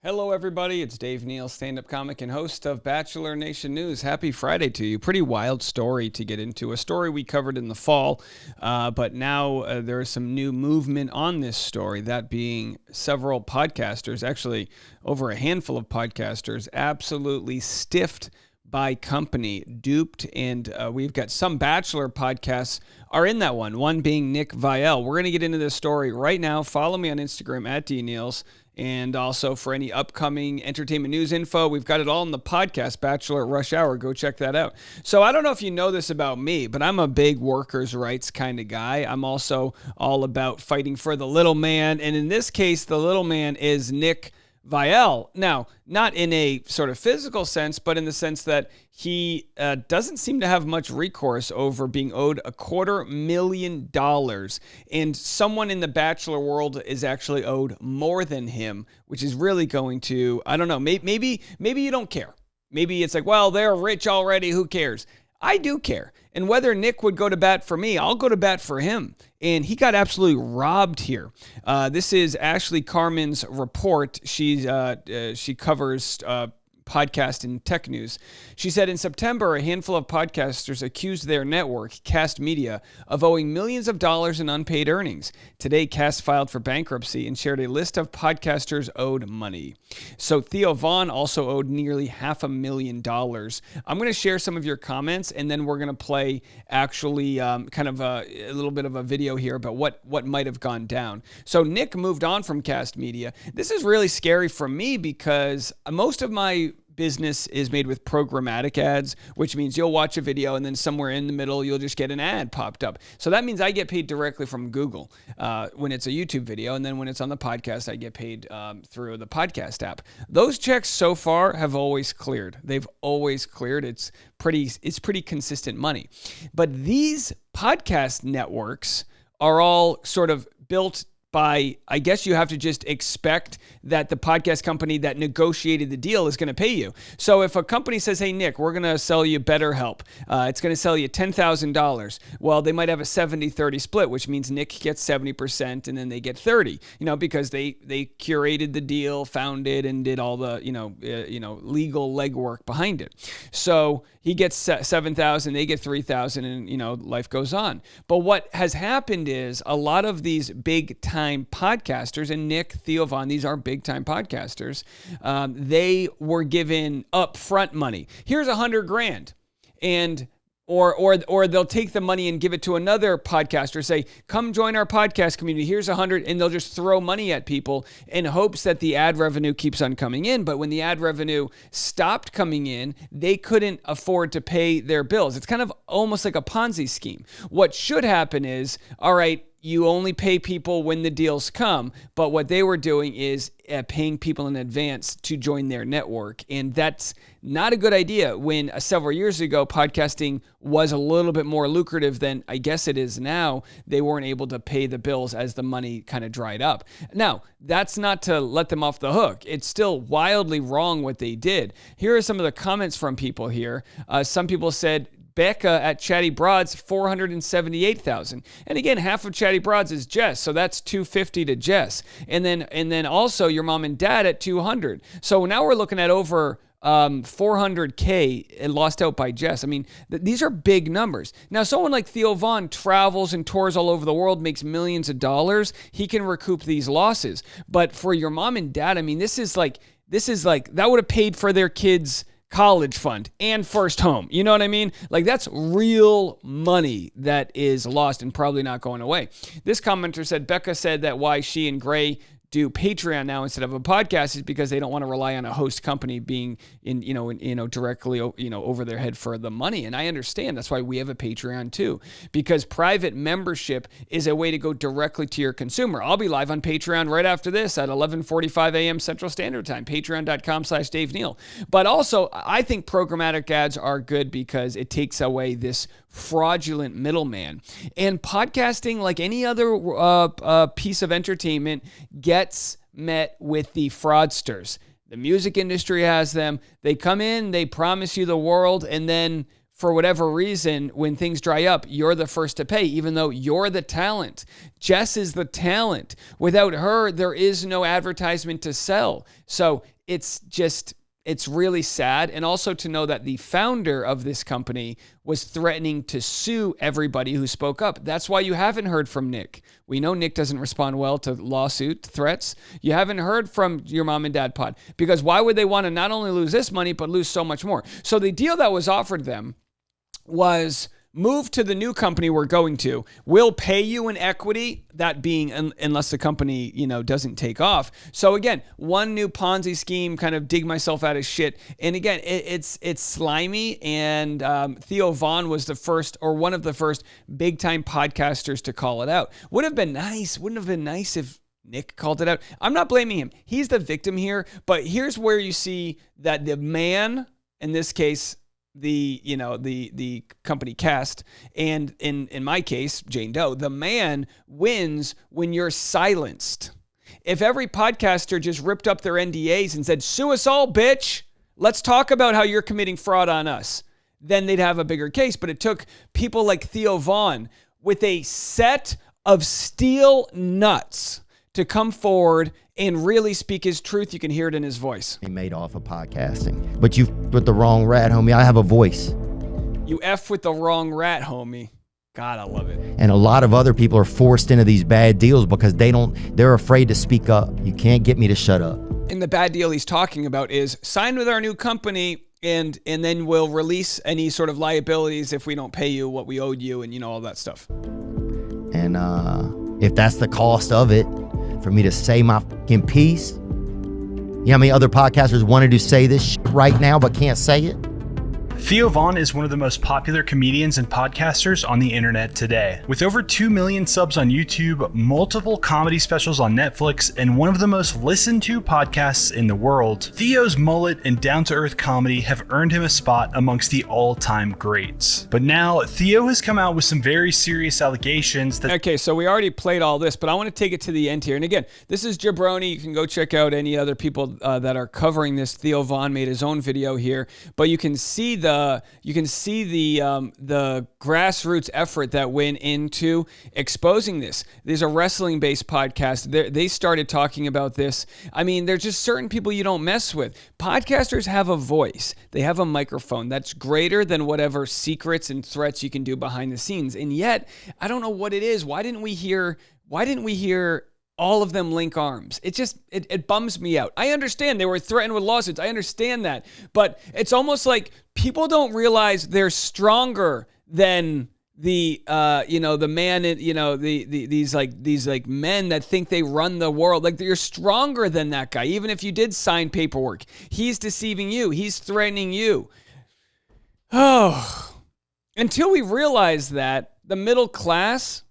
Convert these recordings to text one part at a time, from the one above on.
Hello, everybody. It's Dave Neal, stand-up comic and host of Bachelor Nation News. Happy Friday to you. Pretty wild story to get into. A story we covered in the fall, but now there is some new movement on this story, that being several podcasters, actually over a handful of podcasters, absolutely stiffed by company, duped, and we've got some Bachelor podcasts are in that one being Nick Viall. We're going to get into this story right now. Follow me on Instagram at DNeals. And also for any upcoming entertainment news info, we've got it all in the podcast, Bachelor Rush Hour. Go check that out. So I don't know if you know this about me, but I'm a big workers' rights kind of guy. I'm also all about fighting for the little man. And in this case, the little man is Nick Viall. Now, not in a sort of physical sense, but in the sense that he doesn't seem to have much recourse over being owed $250,000. And someone in the Bachelor world is actually owed more than him, which is really going to, I don't know, maybe you don't care. Maybe it's like, well, they're rich already. Who cares? I do care. And whether Nick would go to bat for me, I'll go to bat for him. And he got absolutely robbed here. This is Ashley Carmen's report. She covers podcast and tech news. She said in September, a handful of podcasters accused their network, Cast Media, of owing millions of dollars in unpaid earnings. Today, Cast filed for bankruptcy and shared a list of podcasters owed money. So Theo Von also owed nearly $500,000. I'm going to share some of your comments, and then we're going to play actually kind of a little bit of a video here about what might have gone down. So Nick moved on from Cast Media. This is really scary for me because most of my business is made with programmatic ads, which means you'll watch a video and then somewhere in the middle, you'll just get an ad popped up. So that means I get paid directly from Google when it's a YouTube video. And then when it's on the podcast, I get paid through the podcast app. Those checks so far have always cleared. They've always cleared. It's pretty consistent money. But these podcast networks are all sort of built by, I guess you have to just expect that the podcast company that negotiated the deal is going to pay you. So if a company says, hey, Nick, we're going to sell you BetterHelp. It's going to sell you $10,000. Well, they might have a 70-30 split, which means Nick gets 70% and then they get 30, because they curated the deal, found it, and did all the, legal legwork behind it. So he gets 7,000, they get 3,000, and, life goes on. But what has happened is a lot of these big time podcasters, and Nick, Theo Von, these are big time podcasters, they were given upfront money. Here's $100,000, and or they'll take the money and give it to another podcaster, say, come join our podcast community, here's 100, and they'll just throw money at people in hopes that the ad revenue keeps on coming in. But when the ad revenue stopped coming in, they couldn't afford to pay their bills. It's kind of almost like a Ponzi scheme. What should happen is, all right, you only pay people when the deals come, but what they were doing is paying people in advance to join their network, and that's not a good idea when several years ago podcasting was a little bit more lucrative than I guess it is now. They weren't able to pay the bills as the money kind of dried up. Now, that's not to let them off the hook. It's still wildly wrong what they did. Here are some of the comments from people here. Some people said, Becca at Chatty Broads, $478,000. And again, half of Chatty Broads is Jess, so that's $250 to Jess. And then also your mom and dad at $200. So now we're looking at over $400K lost out by Jess. I mean, these are big numbers. Now, someone like Theo Von travels and tours all over the world, makes millions of dollars. He can recoup these losses. But for your mom and dad, I mean, this is like that would have paid for their kids' college fund and first home. You know what I mean? Like, that's real money that is lost and probably not going away. This commenter said, Becca said that why she and Gray do Patreon now instead of a podcast is because they don't want to rely on a host company being directly over their head for the money. And I understand that's why we have a Patreon too, because private membership is a way to go directly to your consumer. I'll be live on Patreon right after this at 11:45 a.m. Central Standard Time, patreon.com/Dave Neal. But also, I think programmatic ads are good because it takes away this fraudulent middleman. And podcasting, like any other piece of entertainment, gets met with the fraudsters. The music industry has them. They come in, they promise you the world, and then for whatever reason, when things dry up, you're the first to pay, even though you're the talent. Jess is the talent. Without her, there is no advertisement to sell. So it's really sad. And also to know that the founder of this company was threatening to sue everybody who spoke up. That's why you haven't heard from Nick. We know Nick doesn't respond well to lawsuit threats. You haven't heard from your mom and dad pod, because why would they want to not only lose this money, but lose so much more? So the deal that was offered them was move to the new company we're going to. We'll pay you in equity, that being unless the company, doesn't take off. So again, one new Ponzi scheme, kind of dig myself out of shit. And again, it's slimy. And Theo Von was one of the first big time podcasters to call it out. Wouldn't have been nice if Nick called it out. I'm not blaming him. He's the victim here. But here's where you see that the man, in this case, the company cast, and in my case, Jane Doe, the man wins when you're silenced. If every podcaster just ripped up their NDAs and said, sue us all, bitch, let's talk about how you're committing fraud on us, then they'd have a bigger case. But it took people like Theo Von with a set of steel nuts to come forward and really speak his truth. You can hear it in his voice. He made off of podcasting. But you with the wrong rat, homie. I have a voice. You F with the wrong rat, homie. God, I love it. And a lot of other people are forced into these bad deals because they're afraid to speak up. You can't get me to shut up. And the bad deal he's talking about is sign with our new company and then we'll release any sort of liabilities if we don't pay you what we owed you and all that stuff. And if that's the cost of it, for me to say my fucking piece. You know how many other podcasters wanted to say this shit right now but can't say it? Theo Von is one of the most popular comedians and podcasters on the internet today. With over 2 million subs on YouTube, multiple comedy specials on Netflix, and one of the most listened to podcasts in the world, Theo's mullet and down-to-earth comedy have earned him a spot amongst the all-time greats. But now, Theo has come out with some very serious allegations that... Okay, so we already played all this, but I want to take it to the end here. And again, this is Jabroni. You can go check out any other people that are covering this. Theo Von made his own video here, but you can see the grassroots effort that went into exposing this. There's a wrestling-based podcast. They started talking about this. I mean, there's just certain people you don't mess with. Podcasters have a voice. They have a microphone that's greater than whatever secrets and threats you can do behind the scenes. And yet, I don't know what it is. Why didn't we hear all of them link arms? It bums me out. I understand they were threatened with lawsuits. I understand that. But it's almost like people don't realize they're stronger than the man, these men that think they run the world. Like, you're stronger than that guy. Even if you did sign paperwork, he's deceiving you. He's threatening you. Oh, until we realize that the middle class,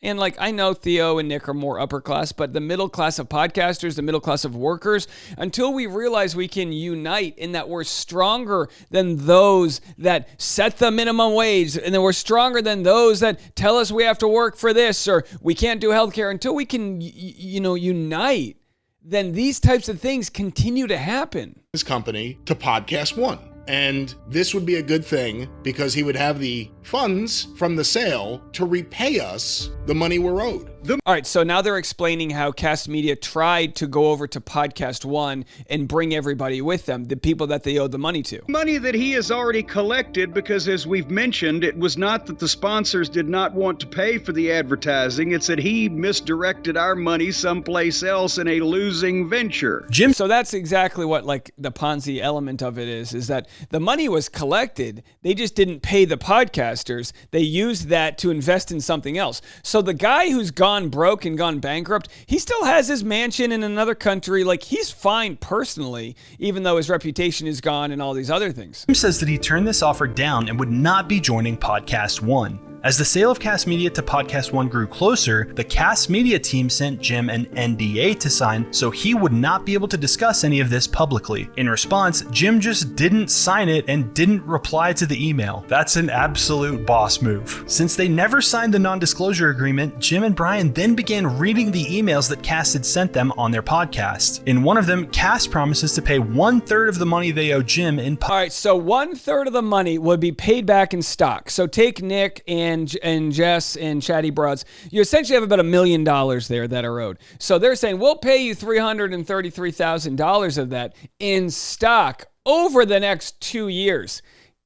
and I know Theo and Nick are more upper class, but the middle class of podcasters, the middle class of workers, until we realize we can unite in that we're stronger than those that set the minimum wage, and that we're stronger than those that tell us we have to work for this or we can't do healthcare, until we can, unite, then these types of things continue to happen. His company to Podcast One. And this would be a good thing because he would have the funds from the sale to repay us the money we're owed. All right, so now they're explaining how Cast Media tried to go over to Podcast One and bring everybody with them, the people that they owed the money to. Money that he has already collected, because as we've mentioned, it was not that the sponsors did not want to pay for the advertising. It's that he misdirected our money someplace else in a losing venture. So that's exactly what the Ponzi element of it is that the money was collected. They just didn't pay the podcasters. They used that to invest in something else. So the guy who's gone broke and gone bankrupt, he still has his mansion in another country. He's fine personally, even though his reputation is gone and all these other things. Jim says that he turned this offer down and would not be joining Podcast One. As the sale of Cast Media to Podcast One grew closer, the Cast Media team sent Jim an NDA to sign so he would not be able to discuss any of this publicly. In response, Jim just didn't sign it and didn't reply to the email. That's an absolute boss move. Since they never signed the non-disclosure agreement, Jim and Brian then began reading the emails that Cast had sent them on their podcast. In one of them, Cast promises to pay 1/3 of the money they owe Jim in All right, so 1/3 of the money would be paid back in stock. So take Nick and Jess and Chatty Broads. You essentially have about $1 million there that are owed. So they're saying, we'll pay you $333,000 of that in stock over the next 2 years.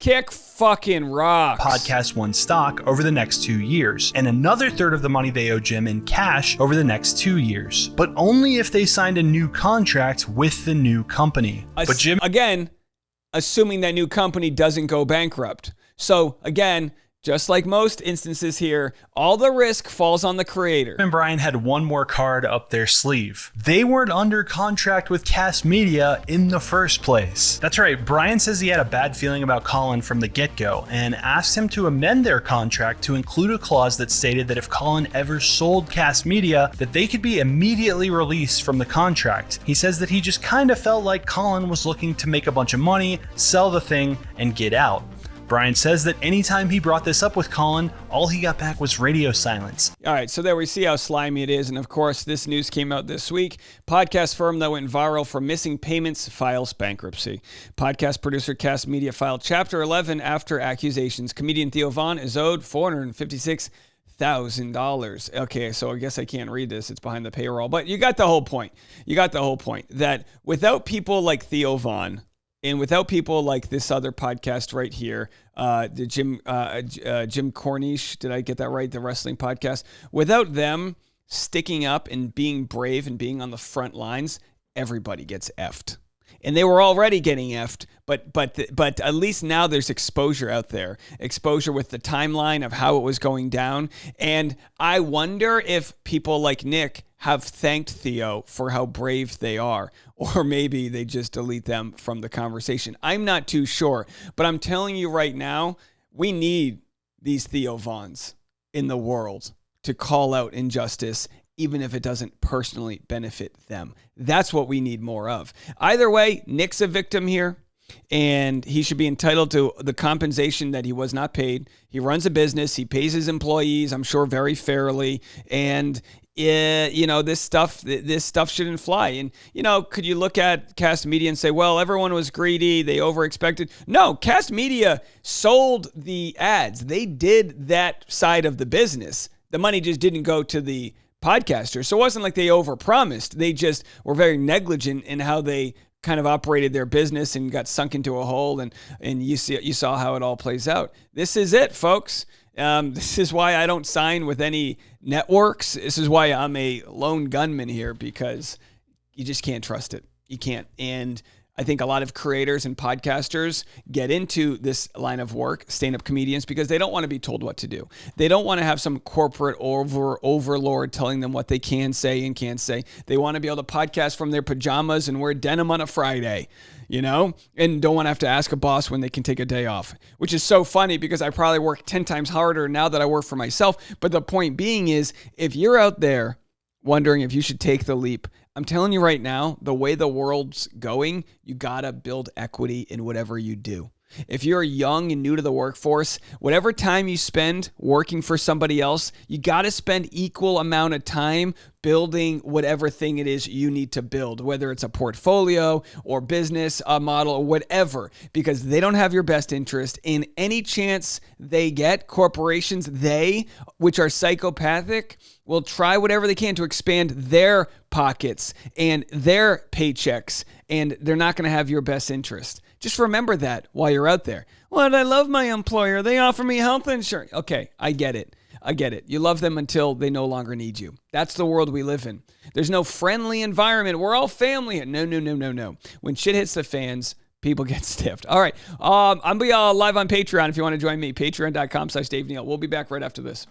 Kick fucking rocks. Podcast One stock over the next 2 years, and another third of the money they owe Jim in cash over the next 2 years, but only if they signed a new contract with the new company. But Jim, again, assuming that new company doesn't go bankrupt. So again, just like most instances here, all the risk falls on the creator. and Brian had one more card up their sleeve. They weren't under contract with Cast Media in the first place. That's right, Brian says he had a bad feeling about Colin from the get-go and asked him to amend their contract to include a clause that stated that if Colin ever sold Cast Media, that they could be immediately released from the contract. He says that he just kind of felt like Colin was looking to make a bunch of money, sell the thing, and get out. Brian says that anytime he brought this up with Colin, all he got back was radio silence. All right, so there we see how slimy it is. And of course, this news came out this week. Podcast firm that went viral for missing payments files bankruptcy. Podcast producer Cast Media filed Chapter 11 after accusations. Comedian Theo Von is owed $456,000. Okay, so I guess I can't read this. It's behind the paywall. But you got the whole point. You got the whole point that without people like Theo Von, and without people like this other podcast right here, the Jim Cornish, did I get that right? The wrestling podcast. Without them sticking up and being brave and being on the front lines, everybody gets effed. And they were already getting effed, but at least now there's exposure out there. Exposure with the timeline of how it was going down. And I wonder if people like Nick have thanked Theo for how brave they are, or maybe they just delete them from the conversation. I'm not too sure, but I'm telling you right now, we need these Theo Vons in the world to call out injustice, even if it doesn't personally benefit them. That's what we need more of. Either way, Nick's a victim here, and he should be entitled to the compensation that he was not paid. He runs a business. He pays his employees, I'm sure, very fairly, and this stuff shouldn't fly. And, could you look at Cast Media and say, well, everyone was greedy, they overexpected? No, Cast Media sold the ads. They did that side of the business. The money just didn't go to the podcaster. So it wasn't like they overpromised. They just were very negligent in how they kind of operated their business and got sunk into a hole. And you saw how it all plays out. This is it, folks. This is why I don't sign with any networks. This is why I'm a lone gunman here, because you just can't trust it. You can't. And I think a lot of creators and podcasters get into this line of work, stand-up comedians, because they don't want to be told what to do. They don't want to have some corporate overlord telling them what they can say and can't say. They want to be able to podcast from their pajamas and wear denim on a Friday, and don't want to have to ask a boss when they can take a day off, which is so funny because I probably work 10 times harder now that I work for myself. But the point being is, if you're out there wondering if you should take the leap, I'm telling you right now, the way the world's going, you gotta build equity in whatever you do. If you're young and new to the workforce, whatever time you spend working for somebody else, you gotta spend equal amount of time building whatever thing it is you need to build, whether it's a portfolio or business, a model, or whatever, because they don't have your best interest. In any chance they get, corporations, which are psychopathic, will try whatever they can to expand their pockets and their paychecks, and they're not going to have your best interest. Just remember that while you're out there. Well, I love my employer. They offer me health insurance. Okay, I get it. You love them until they no longer need you. That's the world we live in. There's no friendly environment. We're all family. No. When shit hits the fans, people get stiffed. All right, I'm live on Patreon if you want to join me. Patreon.com/Dave Neal. We'll be back right after this.